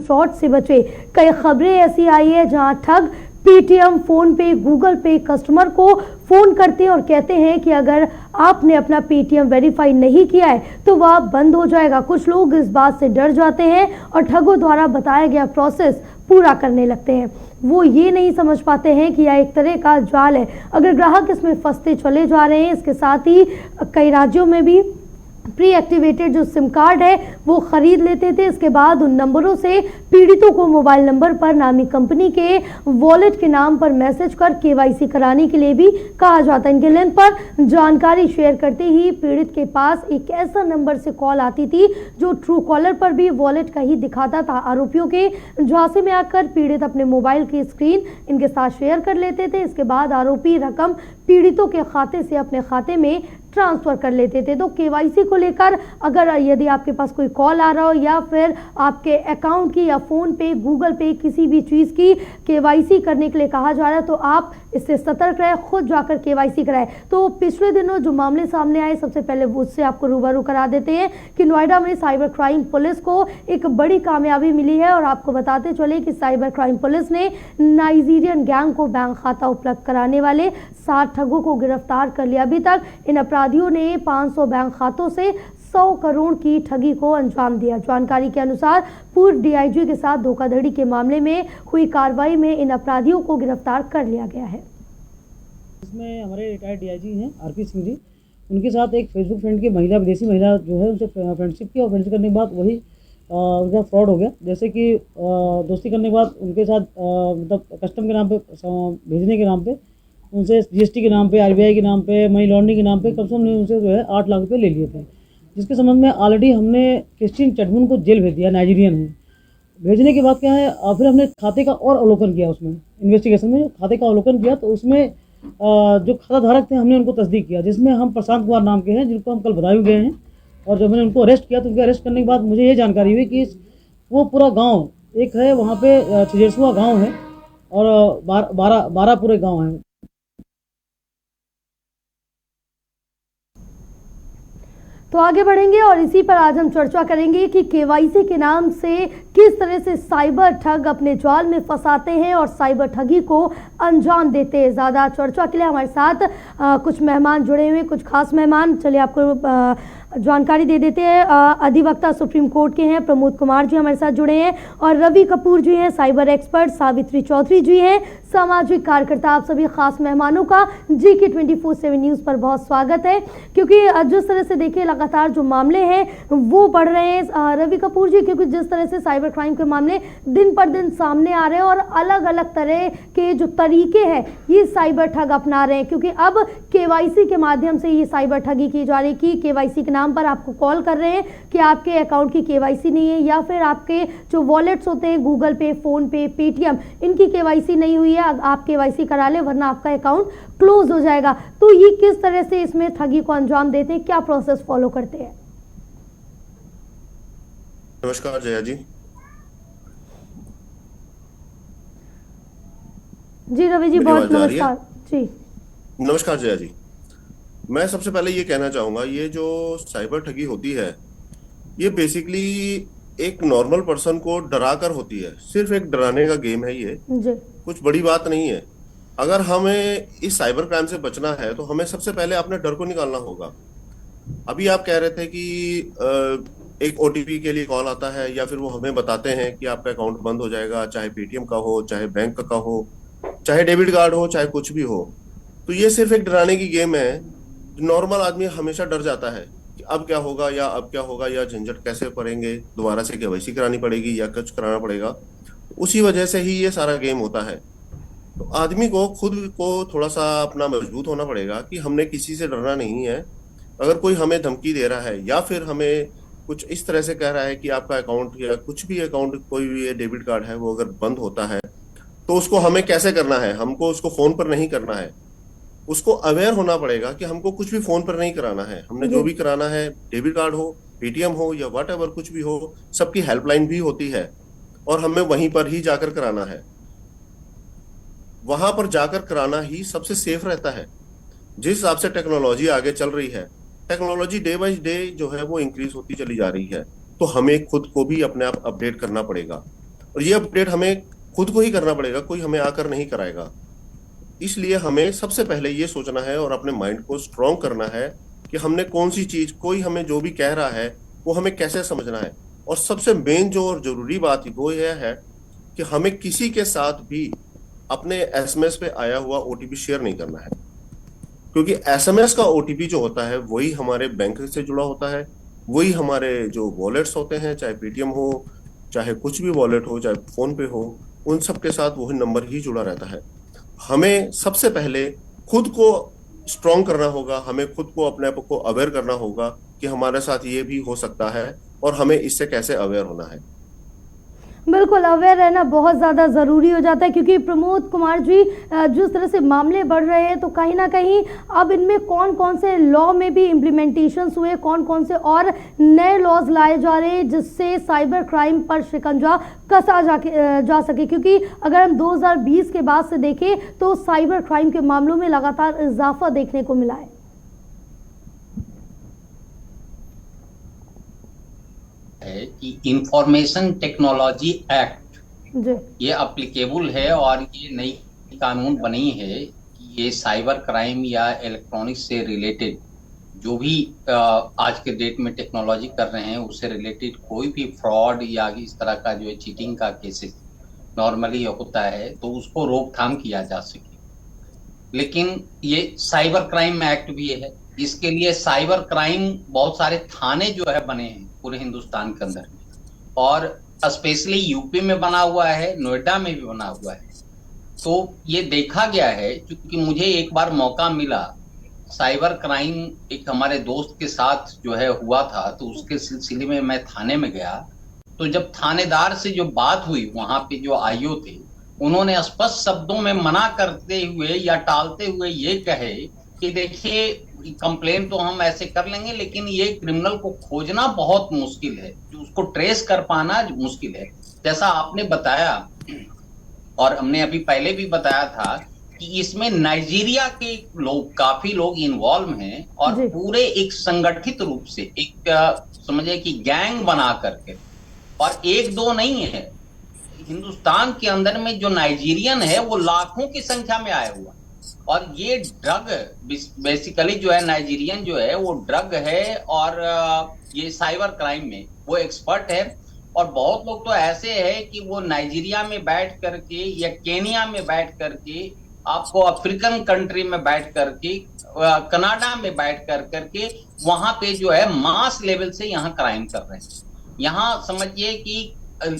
Fraud से बचे। कई खबरें ऐसी आई है जहां ठग पेटीएम, फोन पे, गूगल पे कस्टमर को फोन करते हैं और कहते हैं कि अगर आपने अपना पेटीएम वेरीफाई नहीं किया है तो वह बंद हो जाएगा। कुछ लोग इस बात से डर जाते हैं और ठगों द्वारा बताया गया प्रोसेस पूरा करने लगते हैं। वो ये नहीं समझ पाते हैं कि यह एक तरह का जाल है। अगर ग्राहक इसमें फंसते चले जा रहे हैं, इसके साथ ही कई राज्यों में भी प्री एक्टिवेटेड जो सिम कार्ड है वो खरीद लेते थे। इसके बाद उन नंबरों से पीड़ितों को मोबाइल नंबर पर नामी कंपनी के वॉलेट के नाम पर मैसेज कर केवाईसी कराने के लिए भी कहा जाता है। इनके लिंक पर जानकारी शेयर करते ही पीड़ित के पास एक ऐसा नंबर से कॉल आती थी जो ट्रू कॉलर पर भी वॉलेट का ही दिखाता था। आरोपियों के झांसे में आकर पीड़ित अपने मोबाइल की स्क्रीन इनके साथ शेयर कर लेते थे। इसके बाद आरोपी रकम पीड़ितों के खाते से अपने खाते में ट्रांसफर कर लेते थे। तो केवाईसी को लेकर अगर यदि आपके पास कोई कॉल आ रहा हो या फिर आपके अकाउंट की या फोन पे, गूगल पे किसी भी चीज की केवाईसी करने के लिए कहा जा रहा है तो आप इससे सतर्क रहे, खुद जाकर केवाईसी कराएं। तो पिछले दिनों जो मामले सामने आए, सबसे पहले उससे आपको रूबरू करा देते हैं कि नोएडा में साइबर क्राइम पुलिस को एक बड़ी कामयाबी मिली है। और आपको बताते चले कि साइबर क्राइम पुलिस ने नाइजीरियन गैंग को बैंक खाता उपलब्ध कराने वाले 60 ठगों को गिरफ्तार कर लिया। अभी तक इन अपराधियों ने 500 बैंक खातों से 100 करोड़ की ठगी को अंजाम दिया। जानकारी के अनुसार पूर्व डीआईजी के साथ धोखाधड़ी के मामले में हुई कार्रवाई में इन अपराधियों को गिरफ्तार कर लिया गया है। इसमें हमारे रिटायर्ड डीआईजी हैं आरपी सिंह जी, उनके साथ एक फेसबुक फ्रेंड की महिला, विदेशी महिला जो है उनसे फ्रेंडशिप की और फ्रेंडशिप करने के बाद वही उनका फ्रॉड हो गया। जैसे कि दोस्ती करने के बाद उनके साथ मतलब कस्टम के नाम पे भेजने के नाम पे उनसे जीएसटी के नाम पे, आरबीआई के नाम पे, मनी लॉन्ड्रिंग के नाम पे कम से कम ने उनसे जो है 8 लाख रुपए ले लिए थे, जिसके संबंध में ऑलरेडी हमने क्रिस्टिन चटमुन को जेल भेज दिया, नाइजीरियन है। भेजने के बाद क्या है, फिर हमने खाते का और अवलोकन किया, उसमें इन्वेस्टिगेशन में खाते का अवलोकन किया तो उसमें जो खाता धारक थे हमने उनको तस्दीक किया, जिसमें हम प्रशांत कुमार नाम के हैं जिनको हम कल बधाई गए हैं। और जब मैंने उनको अरेस्ट किया तो उनके अरेस्ट करने के बाद मुझे ये जानकारी हुई कि वो पूरा गाँव एक है, वहाँ पे छिजेरसुआ गाँव है और 12 पूरे गाँव हैं। तो आगे बढ़ेंगे और इसी पर आज हम चर्चा करेंगे कि केवाईसी के नाम से किस तरह से साइबर ठग अपने जाल में फंसाते हैं और साइबर ठगी को अंजाम देते हैं। ज़्यादा चर्चा के लिए हमारे साथ कुछ मेहमान जुड़े हुए, कुछ खास मेहमान। चलिए आपको जानकारी दे देते हैं। अधिवक्ता सुप्रीम कोर्ट के हैं प्रमोद कुमार जी हमारे साथ जुड़े हैं और रवि कपूर जी हैं, साइबर एक्सपर्ट सावित्री चौधरी जी हैं, सामाजिक कार्यकर्ता। आप सभी खास मेहमानों का GK 24/7 न्यूज़ पर बहुत स्वागत है। क्योंकि जिस तरह से देखिए लगातार जो मामले हैं वो बढ़ रहे हैं रवि कपूर जी, क्योंकि जिस तरह से साइबर क्राइम के मामले दिन पर दिन सामने आ रहे हैं और अलग अलग तरह के जो तरीके हैं ये साइबर ठग अपना रहे हैं। क्योंकि अब केवाईसी के माध्यम से ये साइबर ठगी की जा रही है कि केवाईसी के नाम पर आपको कॉल कर रहे हैं कि आपके अकाउंट की केवाईसी नहीं है, या फिर आपके जो वॉलेट्स होते हैं गूगल पे, फोन पे, पेटीएम, इनकी केवाईसी नहीं हुई है, आप केवाईसी करा ले वरना आपका अकाउंट क्लोज हो जाएगा। तो ये किस तरह से इसमें ठगी को अंजाम देते हैं, क्या प्रोसेस फॉलो करते हैं? नमस्कार जया जी। जी रवि जी बहुत नमस्कार जी। नमस्कार जया जी। मैं सबसे पहले ये कहना चाहूंगा, ये जो साइबर ठगी होती है ये बेसिकली एक नॉर्मल पर्सन को डरा कर होती है, सिर्फ एक डराने का गेम है ये जी। कुछ बड़ी बात नहीं है। अगर हमें इस साइबर क्राइम से बचना है तो हमें सबसे पहले अपने डर को निकालना होगा। अभी आप कह रहे थे कि एक OTP के लिए कॉल आता है या फिर वो हमें बताते हैं कि आपका अकाउंट बंद हो जाएगा, चाहे पेटीएम का हो, चाहे बैंक का हो, चाहे डेबिट कार्ड हो, चाहे कुछ भी हो। तो ये सिर्फ एक डराने की गेम है। नॉर्मल आदमी हमेशा डर जाता है कि अब क्या होगा या झंझट कैसे पड़ेंगे, दोबारा से केवाईसी करानी पड़ेगी या कुछ कराना पड़ेगा। उसी वजह से ही ये सारा गेम होता है। तो आदमी को खुद को थोड़ा सा अपना मजबूत होना पड़ेगा कि हमने किसी से डरना नहीं है। अगर कोई हमें धमकी दे रहा है या फिर हमें कुछ इस तरह से कह रहा है कि आपका अकाउंट या कुछ भी अकाउंट, कोई भी डेबिट कार्ड है वो अगर बंद होता है तो उसको हमें कैसे करना है, हमको उसको फोन पर नहीं करना है। उसको अवेयर होना पड़ेगा कि हमको कुछ भी फोन पर नहीं कराना है। हमने जो भी कराना है, डेबिट कार्ड हो, पेटीएम हो या व्हाटएवर कुछ भी हो, सबकी हेल्पलाइन भी होती है और हमें वहीं पर ही जाकर कराना है। वहां पर जाकर कराना ही सबसे सेफ रहता है। जिस हिसाब से टेक्नोलॉजी आगे चल रही है, टेक्नोलॉजी डे बाय डे जो है वो इंक्रीज होती चली जा रही है, तो हमें खुद को भी अपने आप अपडेट करना पड़ेगा। और ये अपडेट हमें खुद को ही करना पड़ेगा, कोई हमें आकर नहीं कराएगा। इसलिए हमें सबसे पहले ये सोचना है और अपने माइंड को स्ट्रॉन्ग करना है कि हमने कौन सी चीज, कोई हमें जो भी कह रहा है वो हमें कैसे समझना है। और सबसे मेन जो और जरूरी बात वो यह है कि हमें किसी के साथ भी अपने एसएमएस पे आया हुआ ओटीपी शेयर नहीं करना है, क्योंकि एसएमएस का ओटीपी जो होता है वही हमारे बैंक से जुड़ा होता है, वही हमारे जो वॉलेट्स होते हैं, चाहे पेटीएम हो, चाहे कुछ भी वॉलेट हो, चाहे फोन पे हो, उन सब के साथ वही नंबर ही जुड़ा रहता है। हमें सबसे पहले खुद को स्ट्रॉन्ग करना होगा, हमें खुद को अपने आप को अवेयर करना होगा कि हमारे साथ ये भी हो सकता है और हमें इससे कैसे अवेयर होना है। बिल्कुल, अवेयर रहना बहुत ज़्यादा ज़रूरी हो जाता है, क्योंकि प्रमोद कुमार जी जिस तरह से मामले बढ़ रहे हैं तो कहीं ना कहीं अब इनमें कौन कौन से लॉ में भी इम्प्लीमेंटेशंस हुए, कौन कौन से और नए लॉज लाए जा रहे हैं जिससे साइबर क्राइम पर शिकंजा कसा जा सके। क्योंकि अगर हम 2020 के बाद से देखें तो साइबर क्राइम के मामलों में लगातार इजाफा देखने को मिला है। है कि इंफॉर्मेशन टेक्नोलॉजी एक्ट जी ये अप्लीकेबल है और ये नई कानून बनी है कि ये साइबर क्राइम या इलेक्ट्रॉनिक्स से रिलेटेड जो भी आज के डेट में टेक्नोलॉजी कर रहे हैं उससे रिलेटेड कोई भी फ्रॉड या इस तरह का जो है चीटिंग का केसेस नॉर्मली होता है तो उसको रोकथाम किया जा सके। लेकिन ये साइबर क्राइम एक्ट भी है, इसके लिए साइबर क्राइम बहुत सारे थाने जो है बने हैं पूरे हिंदुस्तान के अंदर में, और स्पेशली यूपी में बना हुआ है, नोएडा में भी बना हुआ है। तो ये देखा गया है, क्योंकि मुझे एक बार मौका मिला साइबर क्राइम एक हमारे दोस्त के साथ जो है हुआ था, तो उसके सिलसिले में मैं थाने में गया। तो जब थानेदार से जो बात हुई, वहां पे जो आईओ थे, उन्होंने स्पष्ट शब्दों में मना करते हुए या टालते हुए ये कहे कि देखिए कंप्लेन तो हम ऐसे कर लेंगे, लेकिन ये क्रिमिनल को खोजना बहुत मुश्किल है, उसको ट्रेस कर पाना मुश्किल है। जैसा आपने बताया और हमने अभी पहले भी बताया था कि इसमें नाइजीरिया के लोग, काफी लोग इन्वॉल्व हैं और पूरे एक संगठित रूप से एक समझे कि गैंग बना करके, और एक दो नहीं है, हिंदुस्तान के अंदर में जो नाइजीरियन है वो लाखों की संख्या में आया हुआ। और ये ड्रग बेसिकली जो है नाइजीरियन जो है वो ड्रग है, और ये साइबर क्राइम में वो एक्सपर्ट है। और बहुत लोग तो ऐसे हैं कि वो नाइजीरिया में बैठ करके या केनिया में बैठ करके, आपको अफ्रीकन कंट्री में बैठ करके, कनाडा में बैठ करके वहां पे जो है मास लेवल से यहाँ क्राइम कर रहे हैं। यहाँ समझिए कि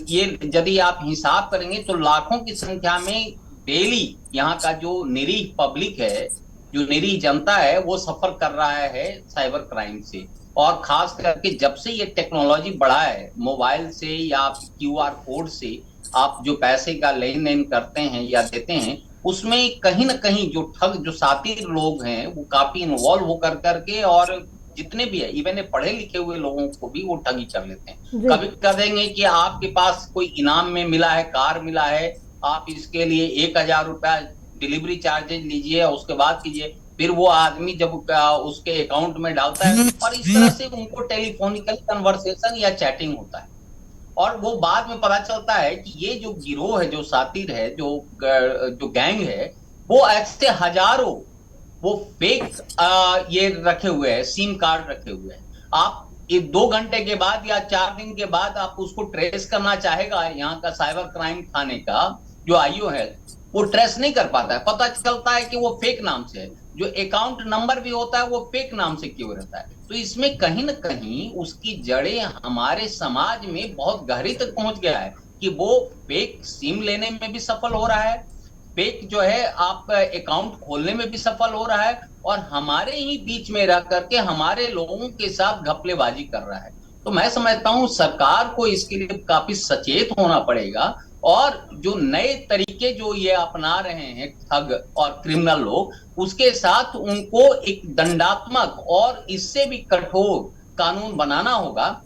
ये यदि आप हिसाब करेंगे तो लाखों की संख्या में डेली यहाँ का जो निरीह पब्लिक है, जो निरीह जनता है, वो सफर कर रहा है साइबर क्राइम से। और खास करके जब से ये टेक्नोलॉजी बढ़ा है, मोबाइल से या क्यूआर कोड से आप जो पैसे का लेन देन करते हैं या देते हैं, उसमें कहीं ना कहीं जो ठग, जो सातिर लोग हैं वो काफी इन्वॉल्व होकर करके, और जितने भी है इवन पढ़े लिखे हुए लोगों को भी वो ठगी कर लेते हैं। कभी कह देंगे कि आपके पास कोई इनाम में मिला है, कार मिला है, आप इसके लिए 1000 रुपया डिलीवरी चार्जेज लीजिए, उसके बाद कीजिए। फिर वो आदमी जब उसके अकाउंट में डालता है और इस तरह से उनको टेलीफोनिकल कन्वर्सेशन या चैटिंग होता है, और वो बाद में पता चलता है कि ये जो गिरोह है, जो सातिर है, जो गैंग है, वो ऐसे हजारों वो फेक ये रखे हुए हैं, सिम कार्ड रखे हुए हैं। आप 2 घंटे के बाद या 4 दिन के बाद आप उसको ट्रेस करना चाहेगा, यहाँ का साइबर क्राइम थाने का जो आईओ है वो ट्रेस नहीं कर पाता है। पता चलता है कि वो फेक नाम से है, जो अकाउंट नंबर भी होता है वो फेक नाम से क्यों रहता है। तो इसमें कहीं ना कहीं उसकी जड़ें हमारे समाज में बहुत गहरी तक पहुंच गया है कि वो फेक सिम लेने में भी सफल हो रहा है, फेक जो है आपका अकाउंट खोलने में भी सफल हो रहा है, और हमारे ही बीच में रह करके हमारे लोगों के साथ घपलेबाजी कर रहा है। तो मैं समझता हूं सरकार को इसके लिए काफी सचेत होना पड़ेगा, और जो नए तरीके जो ये अपना रहे हैं ठग और क्रिमिनल लोग, उसके साथ उनको एक दंडात्मक और इससे भी कठोर कानून बनाना होगा।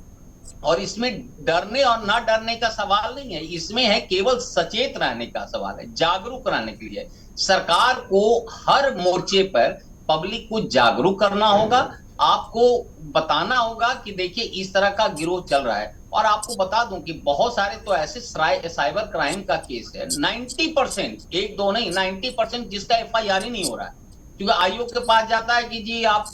और इसमें डरने और ना डरने का सवाल नहीं है, इसमें है केवल सचेत रहने का सवाल है, जागरूक रहने के लिए। सरकार को हर मोर्चे पर पब्लिक को जागरूक करना होगा, आपको बताना होगा कि देखिए इस तरह का गिरोह चल रहा है। और आपको बता दूं कि बहुत सारे तो ऐसे साइबर क्राइम का केस है 90%, एक दो नहीं 90% जिसका FIR ही नहीं हो रहा है, क्योंकि आयोग के पास जाता है कि जी आप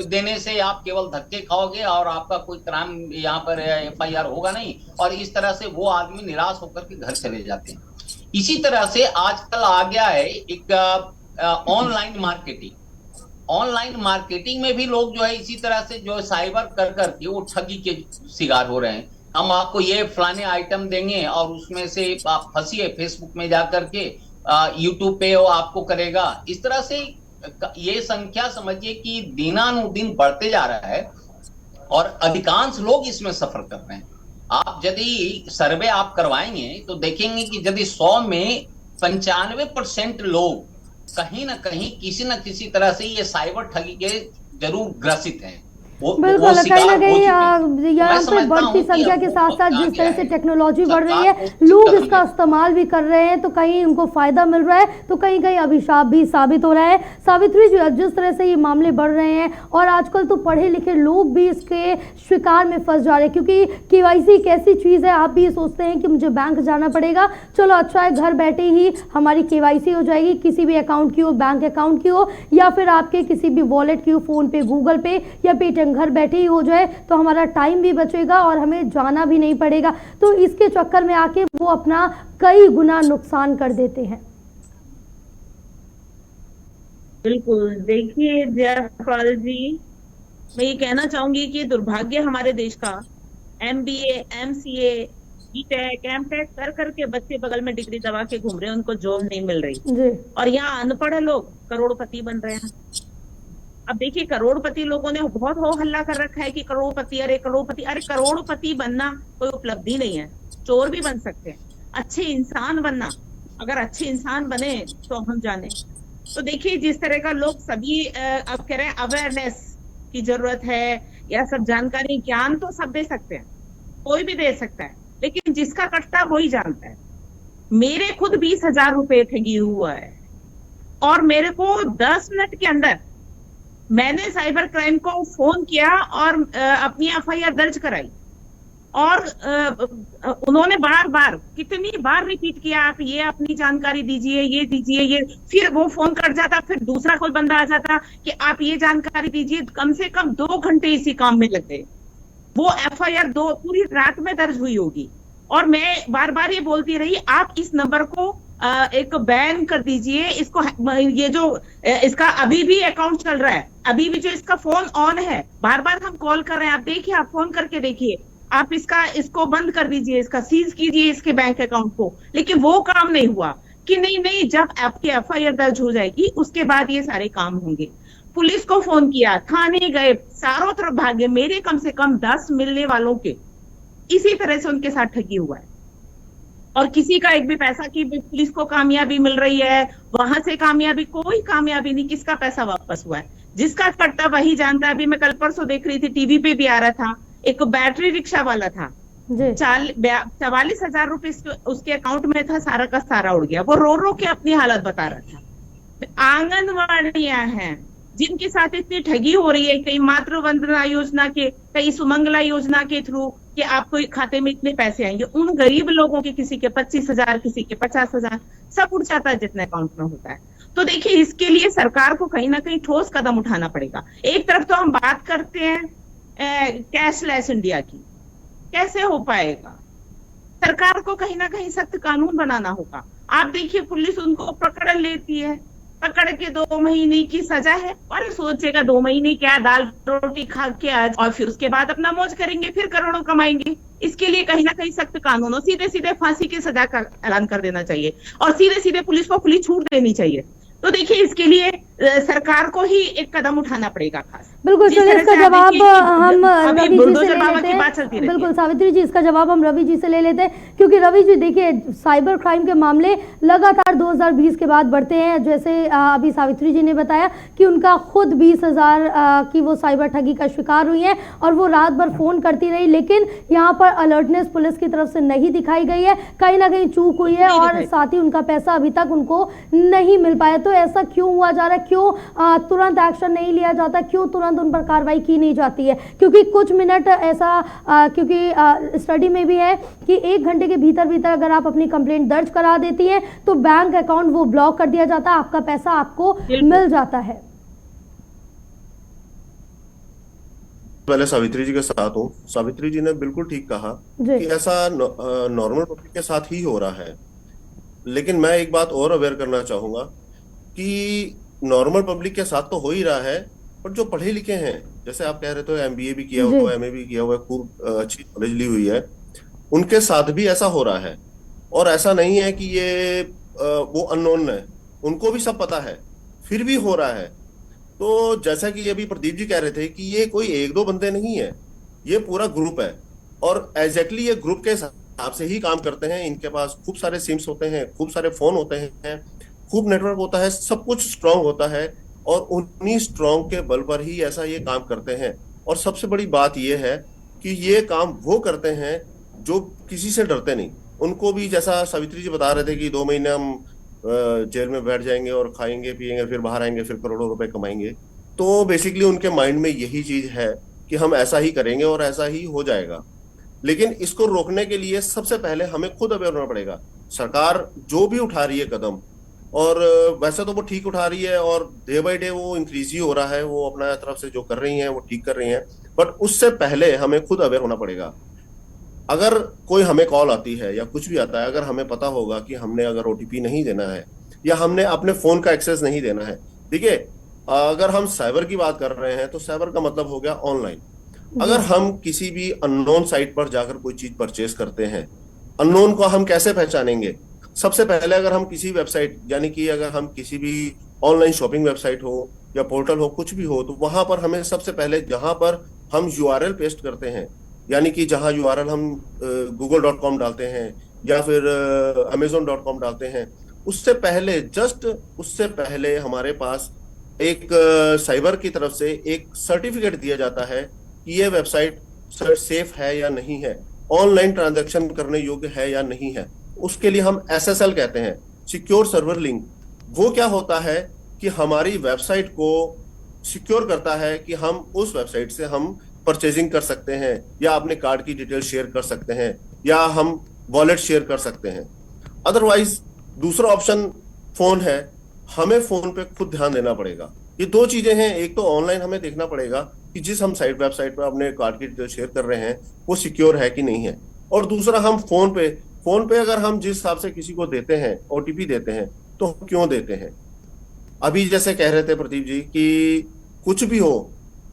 देने से आप केवल धक्के खाओगे और आपका कोई क्राइम यहाँ पर FIR होगा नहीं, और इस तरह से वो आदमी निराश होकर के घर चले जाते हैं। इसी तरह से आजकल आ गया है एक ऑनलाइन मार्केटिंग में भी लोग जो है इसी तरह से जो साइबर कर करके वो ठगी के शिकार हो रहे हैं। हम आपको ये फलाने आइटम देंगे और उसमें से आप फंसिए, फेसबुक में जाकर के यूट्यूब पे वो आपको करेगा। इस तरह से ये संख्या समझिए कि दिनानुदिन बढ़ते जा रहा है और अधिकांश लोग इसमें सफर कर रहे हैं। आप यदि सर्वे आप करवाएंगे तो देखेंगे कि यदि 100 में 95% लोग कहीं ना कहीं किसी न किसी तरह से ये साइबर ठगी के जरूर ग्रसित हैं। बिल्कुल, कहीं ना कहीं यहाँ पे बढ़ती संख्या के साथ साथ जिस तरह से टेक्नोलॉजी बढ़ रही है, लोग इसका इस्तेमाल भी कर रहे हैं, तो कहीं उनको फायदा मिल रहा है तो कहीं कहीं अभिशाप भी साबित हो रहा है। सावित्री जी, जिस तरह से ये मामले बढ़ रहे हैं और आजकल तो पढ़े लिखे लोग भी इसके शिकार में फंस जा रहे हैं, क्योंकि KYC एक ऐसी चीज़ है, आप भी सोचते हैं कि मुझे बैंक जाना पड़ेगा, चलो अच्छा है घर बैठे ही हमारी KYC हो जाएगी, किसी भी अकाउंट की हो, बैंक अकाउंट की हो या फिर आपके किसी भी वॉलेट की हो, फ़ोन पे, गूगल पे या पेटीएम, घर बैठे ही हो जाए तो हमारा टाइम भी बचेगा और हमें जाना भी नहीं पड़ेगा। तो इसके चक्कर में आके वो अपना कई गुना नुकसान कर देते हैं। बिल्कुल, देखिए जयपाल जी, मैं ये कहना चाहूंगी कि दुर्भाग्य हमारे देश का, MBA, MCA, BTech, M.Tech कर करके बच्चे बगल में डिग्री दबा के घूम रहे हैं, उनको जॉब नहीं मिल रही जी। और यहाँ अनपढ़ लोग करोड़पति बन रहे हैं। अब देखिए, करोड़पति लोगों ने बहुत हो हल्ला कर रखा है कि करोड़पति, अरे करोड़पति, अरे करोड़पति बनना कोई उपलब्धि नहीं है, चोर भी बन सकते हैं। अच्छे इंसान बनना, अगर अच्छे इंसान बने तो हम जाने। तो देखिए जिस तरह का लोग सभी अब कह रहे हैं अवेयरनेस की जरूरत है, या सब जानकारी, ज्ञान तो सब दे सकते हैं, कोई भी दे सकता है, लेकिन जिसका कटता वही जानता है। मेरे खुद 20,000 रुपए ठगी हुआ है और मेरे को 10 मिनट के अंदर मैंने साइबर क्राइम को फोन किया और अपनी FIR दर्ज कराई, और उन्होंने बार बार कितनी बार रिपीट किया, आप ये अपनी जानकारी दीजिए, ये दीजिए, ये, फिर वो फोन कर जाता, फिर दूसरा कोई बंदा आ जाता कि आप ये जानकारी दीजिए। कम से कम 2 घंटे इसी काम में लग गए। वो FIR पूरी रात में दर्ज हुई होगी, और मैं बार बार ये बोलती रही, आप इस नंबर को एक बैन कर दीजिए, इसको, ये जो इसका अभी भी अकाउंट चल रहा है, अभी भी जो इसका फोन ऑन है, बार बार हम कॉल कर रहे हैं, आप देखिए, आप फोन करके देखिए, आप इसको बंद कर दीजिए, इसका सीज कीजिए इसके बैंक अकाउंट को। लेकिन वो काम नहीं हुआ कि नहीं, जब आपकी FIR दर्ज हो जाएगी उसके बाद ये सारे काम होंगे। पुलिस को फोन किया, थाने गए, चारों तरफ भागे, मेरे कम से कम 10 मिलने वालों के इसी तरह से उनके साथ ठगी हुआ है, और किसी का एक भी पैसा की पुलिस को कामयाबी मिल रही है, वहां से कामयाबी, कोई कामयाबी नहीं, किसका पैसा वापस हुआ है, जिसका कटता वही जानता है। अभी मैं कल परसों देख रही थी, टीवी पे भी आ रहा था, एक बैटरी रिक्शा वाला था, 44,000 रुपए उसके अकाउंट में था, सारा का सारा उड़ गया। वो रो रो के अपनी हालत बता रहा था। आंगनवाड़ियां हैं जिनके साथ इतनी ठगी हो रही है, कई मातृ वंदना योजना के, कई सुमंगला योजना के थ्रू कि आपको खाते में इतने पैसे आएंगे, उन गरीब लोगों के किसी के 25,000, किसी के 50,000, सब उड़ जाता है जितने अकाउंट में होता है। तो देखिए, इसके लिए सरकार को कहीं ना कहीं ठोस कदम उठाना पड़ेगा। एक तरफ तो हम बात करते हैं कैशलेस इंडिया की, कैसे हो पाएगा? सरकार को कहीं ना कहीं सख्त कानून बनाना होगा। आप देखिए, पुलिस उनको पकड़ लेती है, पकड़ के 2 महीने की सजा है, और सोचेगा 2 महीने क्या, दाल रोटी खा के आज, और फिर उसके बाद अपना मौज करेंगे, फिर करोड़ों कमाएंगे। इसके लिए कहीं ना कहीं सख्त कानून और सीधे सीधे फांसी की सजा का ऐलान कर देना चाहिए, और सीधे सीधे पुलिस को खुली छूट देनी चाहिए। तो देखिए, इसके लिए सरकार को ही एक कदम उठाना पड़ेगा खास। बिल्कुल, चलिए इसका जवाब हम रवि जी से ले लेते हैं। बिल्कुल सावित्री जी, इसका जवाब हम रवि जी से ले लेते हैं, क्योंकि रवि जी देखिए, साइबर क्राइम के मामले लगातार 2020 के बाद बढ़ते हैं। जैसे अभी सावित्री जी ने बताया कि उनका खुद 20,000 की वो साइबर ठगी का शिकार हुई है, और वो रात भर फोन करती रही, लेकिन यहाँ पर अलर्टनेस पुलिस की तरफ से नहीं दिखाई गई है, कहीं ना कहीं चूक हुई है, और साथ ही उनका पैसा अभी तक उनको नहीं मिल पाया। तो ऐसा क्यों हुआ जा रहा है, क्यों तुरंत एक्शन नहीं लिया जाता, क्यों तुरंत उन पर कार्रवाई की नहीं जाती है? क्योंकि कुछ मिनट ऐसा क्योंकि स्टडी में भी है कि 1 घंटे के भीतर भीतर अगर आप अपनी कंप्लेंट दर्ज करा देती हैं तो बैंक अकाउंट वो ब्लॉक कर दिया जाता है, आपका पैसा आपको मिल जाता है। पहले सावित्री जी के साथ हूँ। सावित्री जी ने बिल्कुल ठीक कहा जी। कि ऐसा नॉर्मल पब्लिक के साथ ही हो रहा है, लेकिन मैं एक बात और अवेयर करना चाहूंगा कि नॉर्मल पब्लिक के साथ तो हो ही रहा है, पर जो पढ़े लिखे हैं, जैसे आप कह रहे थे एमबीए भी किया जी। हुआ, एमए भी किया हुआ, खूब अच्छी नॉलेज ली हुई है, उनके साथ भी ऐसा हो रहा है। और ऐसा नहीं है कि ये वो अननोन है, उनको भी सब पता है, फिर भी हो रहा है। तो जैसा कि अभी प्रदीप जी कह रहे थे कि ये कोई 1-2 बंदे नहीं है, ये पूरा ग्रुप है, और एग्जैक्टली ये ग्रुप के हिसाब से ही काम करते हैं। इनके पास खूब सारे सिम्स होते हैं, खूब सारे फोन होते हैं, खूब नेटवर्क होता है, सब कुछ स्ट्रांग होता है, और उन्हीं स्ट्रांग के बल पर ही ऐसा ये काम करते हैं। और सबसे बड़ी बात ये है कि ये काम वो करते हैं जो किसी से डरते नहीं। उनको भी, जैसा सावित्री जी बता रहे थे कि 2 महीने हम जेल में बैठ जाएंगे और खाएंगे पिएंगे, फिर बाहर आएंगे, फिर करोड़ों रुपए कमाएंगे, तो बेसिकली उनके माइंड में यही चीज है कि हम ऐसा ही करेंगे और ऐसा ही हो जाएगा। लेकिन इसको रोकने के लिए सबसे पहले हमें खुद अवेयर होना पड़ेगा। सरकार जो भी उठा रही है कदम, और वैसे तो वो ठीक उठा रही है, और डे बाय डे वो इंक्रीज ही हो रहा है, वो अपना तरफ से जो कर रही हैं वो ठीक कर रही हैं, बट उससे पहले हमें खुद अवेयर होना पड़ेगा। अगर कोई हमें कॉल आती है या कुछ भी आता है, अगर हमें पता होगा कि हमने अगर ओटीपी नहीं देना है या हमने अपने फोन का एक्सेस नहीं देना है, देखिए अगर हम साइबर की बात कर रहे हैं तो साइबर का मतलब हो गया ऑनलाइन। अगर हम किसी भी अननोन साइट पर जाकर कोई चीज परचेस करते हैं, अननोन को हम कैसे पहचानेंगे? सबसे पहले अगर हम किसी वेबसाइट, यानी कि अगर हम किसी भी ऑनलाइन शॉपिंग वेबसाइट हो या पोर्टल हो, कुछ भी हो, तो वहां पर हमें सबसे पहले जहां पर हम यूआरएल पेस्ट करते हैं, यानी कि जहां यूआरएल हम google.com डालते हैं या फिर amazon.com डालते हैं, उससे पहले, जस्ट उससे पहले हमारे पास एक साइबर की तरफ से एक सर्टिफिकेट दिया जाता है कि ये वेबसाइट सेफ है या नहीं है, ऑनलाइन ट्रांजैक्शन करने योग्य है या नहीं है। उसके लिए हम SSL कहते हैं, सिक्योर सर्वर लिंक। वो क्या होता है कि हमारी वेबसाइट को सिक्योर करता है कि हम उस वेबसाइट से हम परचेजिंग कर सकते हैं, या अपने कार्ड की डिटेल शेयर कर सकते हैं, या हम वॉलेट शेयर कर सकते हैं। अदरवाइज दूसरा ऑप्शन फोन है, हमें फोन पे खुद ध्यान देना पड़ेगा। ये 2 चीजें हैं, एक तो ऑनलाइन हमें देखना पड़ेगा कि जिस हम वेबसाइट पर अपने कार्ड की डिटेल शेयर कर रहे हैं वो सिक्योर है कि नहीं है, और दूसरा हम फोन पे अगर हम जिस हिसाब से किसी को देते हैं, ओटीपी देते हैं, तो क्यों देते हैं? अभी जैसे कह रहे थे प्रदीप जी कि कुछ भी हो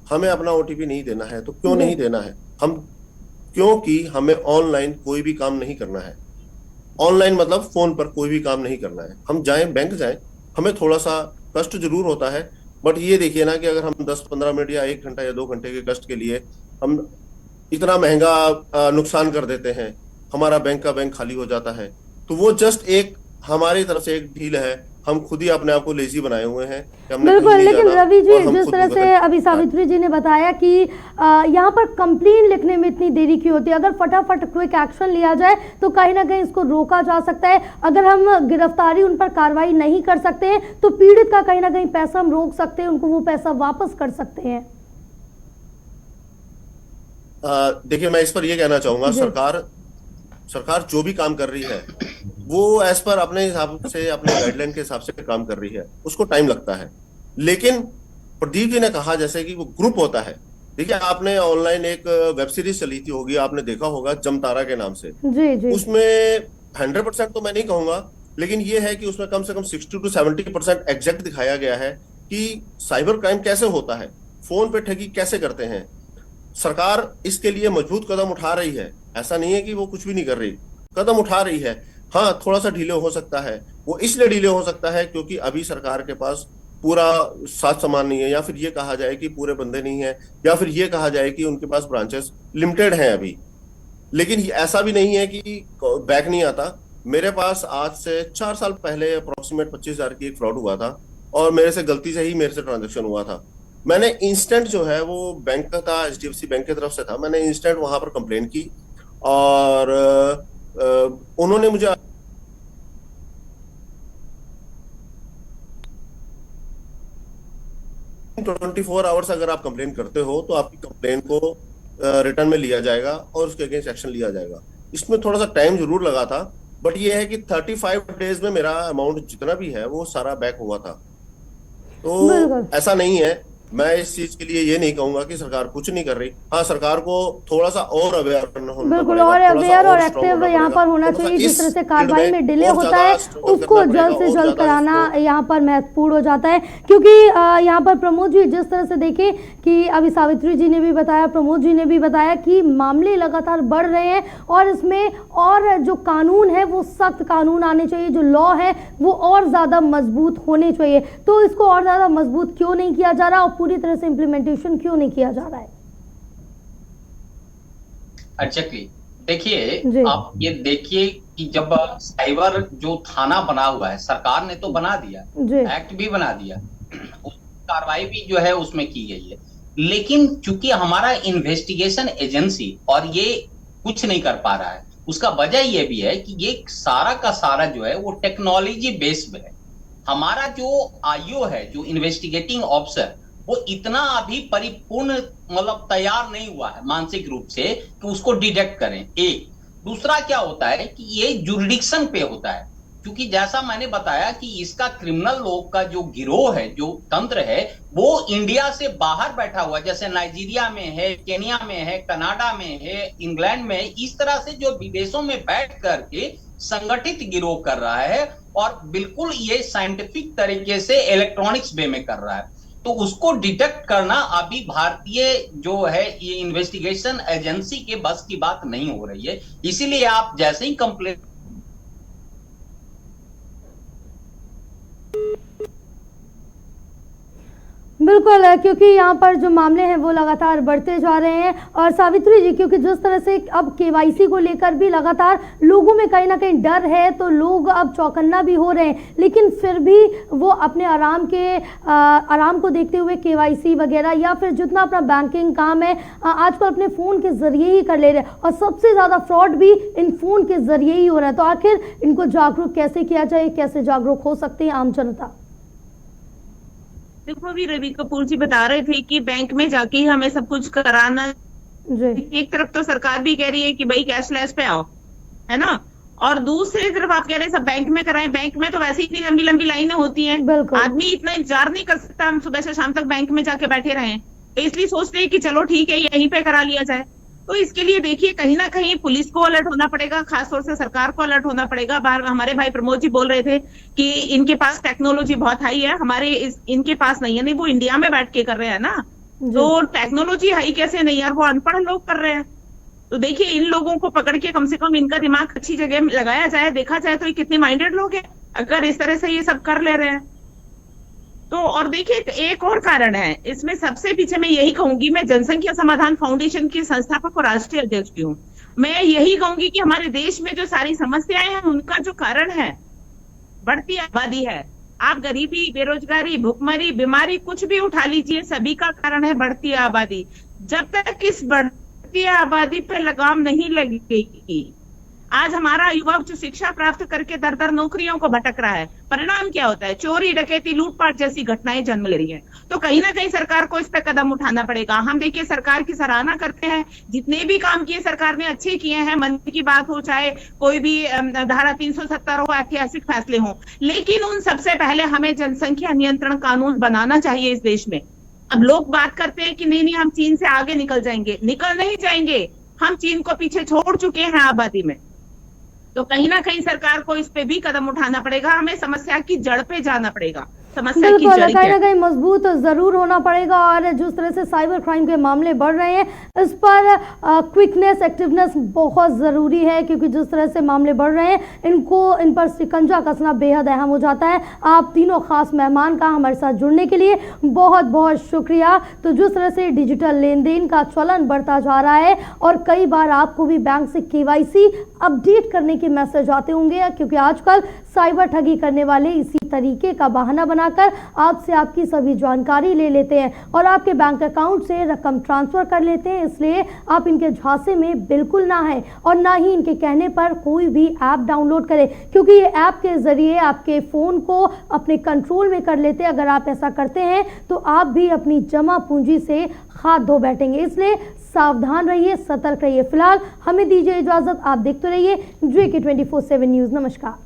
हमें अपना ओटीपी नहीं देना है, तो क्यों नहीं देना है हम? क्योंकि हमें ऑनलाइन कोई भी काम नहीं करना है। ऑनलाइन मतलब फोन पर कोई भी काम नहीं करना है। हम जाएं, बैंक जाएं, हमें थोड़ा सा कष्ट जरूर होता है, बट ये देखिए ना कि अगर हम 10-15 मिनट या 1 घंटा या 2 घंटे के कष्ट के लिए हम इतना महंगा नुकसान कर देते हैं, हमारा बैंक का बैंक खाली हो जाता है, तो वो जस्ट एक हमारी तरफ से एक ढील है। हम खुद ही अपने आप को लेजी बनाए हुए हैं कि हमने बिल्कुल। कहीं नहीं लेकिन जाना, रवि जी, और हम जिस खुद तरह को से बदल- अभी सावित्री जी ने बताया कि यहाँ पर कंप्लेन लिखने में इतनी देरी क्यों होती है, अगर फटाफट क्विक एक्शन लिया जाए तो कहीं ना कहीं इसको रोका जा सकता है। अगर हम गिरफ्तारी, उन पर कार्रवाई नहीं कर सकते हैं तो पीड़ित का कहीं ना कहीं पैसा हम रोक सकते हैं, उनको वो पैसा वापस कर सकते हैं। देखिए, मैं इस पर यह कहना चाहूंगा, जी। सरकार जो भी काम कर रही है वो एज पर अपने हिसाब से, अपने गाइडलाइन के हिसाब से काम कर रही है, उसको टाइम लगता है। लेकिन प्रदीप जी ने कहा जैसे कि वो ग्रुप होता है। देखिए, आपने ऑनलाइन एक वेब सीरीज चली थी होगी, आपने देखा होगा, जमतारा के नाम से। जी जी। उसमें 100% तो मैं नहीं कहूंगा, लेकिन ये है कि उसमें कम से कम 60-70% एग्जैक्ट दिखाया गया है कि साइबर क्राइम कैसे होता है, फोन पे ठगी कैसे करते हैं। सरकार इसके लिए मजबूत कदम उठा रही है, ऐसा नहीं है कि वो कुछ भी नहीं कर रही, कदम उठा रही है। हाँ, थोड़ा सा डिले हो सकता है, वो इसलिए डिले हो सकता है क्योंकि अभी सरकार के पास पूरा साथ सामान नहीं है, या फिर ये कहा जाए कि पूरे बंदे नहीं है, या फिर ये कहा जाए कि उनके पास ब्रांचेस लिमिटेड हैं अभी। लेकिन ऐसा भी नहीं है कि बैक नहीं आता। मेरे पास आज से 4 साल पहले अप्रोक्सीमेट 25,000 की एक फ्रॉड हुआ था, और मेरे से गलती से ही मेरे से ट्रांजेक्शन हुआ था। मैंने इंस्टेंट जो है, वो बैंक का था, HDFC बैंक की तरफ से था, मैंने इंस्टेंट वहां पर कंप्लेन की, और उन्होंने मुझे 24 आवर्स अगर आप कंप्लेन करते हो तो आपकी कंप्लेन को रिटर्न में लिया जाएगा और उसके अगेंस्ट एक्शन लिया जाएगा। इसमें थोड़ा सा टाइम जरूर लगा था, बट ये है कि 35 डेज में मेरा अमाउंट जितना भी है वो सारा बैक हुआ था। तो ऐसा नहीं है, मैं इस चीज के लिए ये नहीं कहूंगा कि सरकार कुछ नहीं कर रही। हाँ, सरकार को थोड़ा सा और अवेयर होना बिल्कुल और अवेयर और एक्टिव यहाँ पर होना चाहिए। जिस तरह से कार्रवाई में डिले होता है उसको जल्द से जल्द कराना यहाँ पर महत्वपूर्ण हो जाता है, क्योंकि यहाँ पर प्रमोद जी जिस तरह से देखें कि अभी सावित्री जी ने भी बताया, प्रमोद जी ने भी बताया कि मामले लगातार बढ़ रहे हैं और इसमें और जो कानून है वो सख्त कानून आने चाहिए, जो लॉ है वो और ज्यादा मजबूत होने चाहिए। तो इसको और ज्यादा मजबूत क्यों नहीं किया जा रहा और पूरी तरह से इम्प्लीमेंटेशन क्यों नहीं किया जा रहा है? एग्जैक्टली, देखिए आप ये देखिए कि जब साइबर जो थाना बना हुआ है, सरकार ने तो बना दिया, एक्ट भी बना दिया, कार्रवाई भी जो है उसमें की गई है, लेकिन चूंकि हमारा इन्वेस्टिगेशन एजेंसी और ये कुछ नहीं कर पा रहा है, उसका वजह ये भी है कि ये सारा का सारा जो है वो टेक्नोलॉजी बेस्ड है। हमारा जो आईओ है, जो इन्वेस्टिगेटिंग ऑफिसर, वो इतना अभी परिपूर्ण मतलब तैयार नहीं हुआ है मानसिक रूप से कि उसको डिटेक्ट करें। एक दूसरा क्या होता है कि ये जुरिडिक्शन पे होता है, क्योंकि जैसा मैंने बताया कि इसका क्रिमिनल लोग का जो गिरोह है, जो तंत्र है, वो इंडिया से बाहर बैठा हुआ है, जैसे नाइजीरिया में है, केनिया में है, कनाडा में है, इंग्लैंड में है, इस तरह से जो विदेशों में बैठ करके संगठित गिरोह कर रहा है और बिल्कुल ये साइंटिफिक तरीके से इलेक्ट्रॉनिक्स वे में कर रहा है। तो उसको डिटेक्ट करना अभी भारतीय जो है ये इन्वेस्टिगेशन एजेंसी के बस की बात नहीं हो रही है। इसीलिए आप जैसे ही कंप्लेंट बिल्कुल, क्योंकि यहाँ पर जो मामले हैं वो लगातार बढ़ते जा रहे हैं। और सावित्री जी, क्योंकि जिस तरह से अब केवाईसी को लेकर भी लगातार लोगों में कहीं ना कहीं डर है, तो लोग अब चौकन्ना भी हो रहे हैं, लेकिन फिर भी वो अपने आराम को देखते हुए केवाईसी वगैरह या फिर जितना अपना बैंकिंग काम है आजकल अपने फ़ोन के ज़रिए ही कर ले रहे हैं और सबसे ज़्यादा फ्रॉड भी इन फ़ोन के ज़रिए ही हो रहा है। तो आखिर इनको जागरूक कैसे किया जाए, कैसे जागरूक हो सकती है आम जनता? देखो, अभी रवि कपूर जी बता रहे थे कि बैंक में जाके ही हमें सब कुछ कराना। एक तरफ तो सरकार भी कह रही है कि भाई कैशलेस पे आओ, है ना, और दूसरी तरफ आप कह रहे हैं सब बैंक में कराएं। बैंक में तो वैसे ही इतनी लंबी लंबी लाइनें होती हैं, आदमी इतना इंतजार नहीं कर सकता हम सुबह से शाम तक बैंक में जाके बैठे रहें, तो इसलिए सोचते हैं कि चलो ठीक है यहीं पे करा लिया जाए। तो इसके लिए देखिए कहीं ना कहीं पुलिस को अलर्ट होना पड़ेगा, खासतौर से सरकार को अलर्ट होना पड़ेगा। बाहर हमारे भाई प्रमोद जी बोल रहे थे कि इनके पास टेक्नोलॉजी बहुत हाई है, इनके पास नहीं है। नहीं, वो इंडिया में बैठ के कर रहे हैं ना, तो टेक्नोलॉजी हाई कैसे नहीं यार, वो अनपढ़ लोग कर रहे हैं। तो देखिए इन लोगों को पकड़ के कम से कम इनका दिमाग अच्छी जगह लगाया जाए, देखा जाए तो ये कितने माइंडेड लोग हैं अगर इस तरह से ये सब कर ले रहे हैं। तो और देखिए एक और कारण है इसमें, सबसे पीछे मैं यही कहूंगी, मैं जनसंख्या समाधान फाउंडेशन की संस्थापक और राष्ट्रीय अध्यक्ष भी हूँ, मैं यही कहूंगी कि हमारे देश में जो सारी समस्याएं हैं उनका जो कारण है बढ़ती आबादी है। आप गरीबी, बेरोजगारी, भुखमरी, बीमारी कुछ भी उठा लीजिए, सभी का कारण है बढ़ती आबादी। जब तक इस बढ़ती आबादी पर लगाम नहीं लगेगी, आज हमारा युवा जो शिक्षा प्राप्त करके दर दर नौकरियों को भटक रहा है, परिणाम क्या होता है? चोरी, डकैती, लूटपाट जैसी घटनाएं जन्म ले रही हैं। तो कहीं ना कहीं सरकार को इस पर कदम उठाना पड़ेगा। हम देखिए सरकार की सराहना करते हैं, जितने भी काम किए सरकार ने अच्छे किए हैं, मन की बात हो, चाहे कोई भी धारा 370 हो, ऐतिहासिक फैसले हों, लेकिन उन सबसे पहले हमें जनसंख्या नियंत्रण कानून बनाना चाहिए इस देश में। अब लोग बात करते हैं कि नहीं हम चीन से आगे निकल जाएंगे, निकल नहीं जाएंगे, हम चीन को पीछे छोड़ चुके हैं आबादी में। तो कहीं ना कहीं सरकार को इस पे भी कदम उठाना पड़ेगा, हमें समस्या की जड़ पे जाना पड़ेगा। समस्या की जड़ कहीं ना कहीं मजबूत जरूर होना पड़ेगा। और जिस तरह से साइबर क्राइम के मामले बढ़ रहे हैं, इस पर क्विकनेस, एक्टिवनेस बहुत ज़रूरी है, क्योंकि जिस तरह से मामले बढ़ रहे हैं इन पर शिकंजा कसना बेहद अहम हो जाता है। आप तीनों खास मेहमान का हमारे साथ जुड़ने के लिए बहुत बहुत शुक्रिया। तो जिस तरह से डिजिटल लेन देन का चलन बढ़ता जा रहा है और कई बार आपको भी बैंक से KYC अपडेट करने के मैसेज आते होंगे, क्योंकि आजकल साइबर ठगी करने वाले इसी तरीके का बहाना बना बनाकर आपसे आपकी सभी जानकारी ले लेते हैं और आपके बैंक अकाउंट से रकम ट्रांसफर कर लेते हैं। इसलिए आप इनके झांसे में बिल्कुल ना हैं और ना ही इनके कहने पर कोई भी ऐप डाउनलोड करें, क्योंकि ये ऐप के जरिए आपके फोन को अपने कंट्रोल में कर लेते हैं। अगर आप ऐसा करते हैं तो आप भी अपनी जमा पूंजी से हाथ धो बैठेंगे। इसलिए सावधान रहिए, सतर्क रहिए। फिलहाल हमें दीजिए इजाजत। आप देखते रहिए JK 24/7 न्यूज। नमस्कार।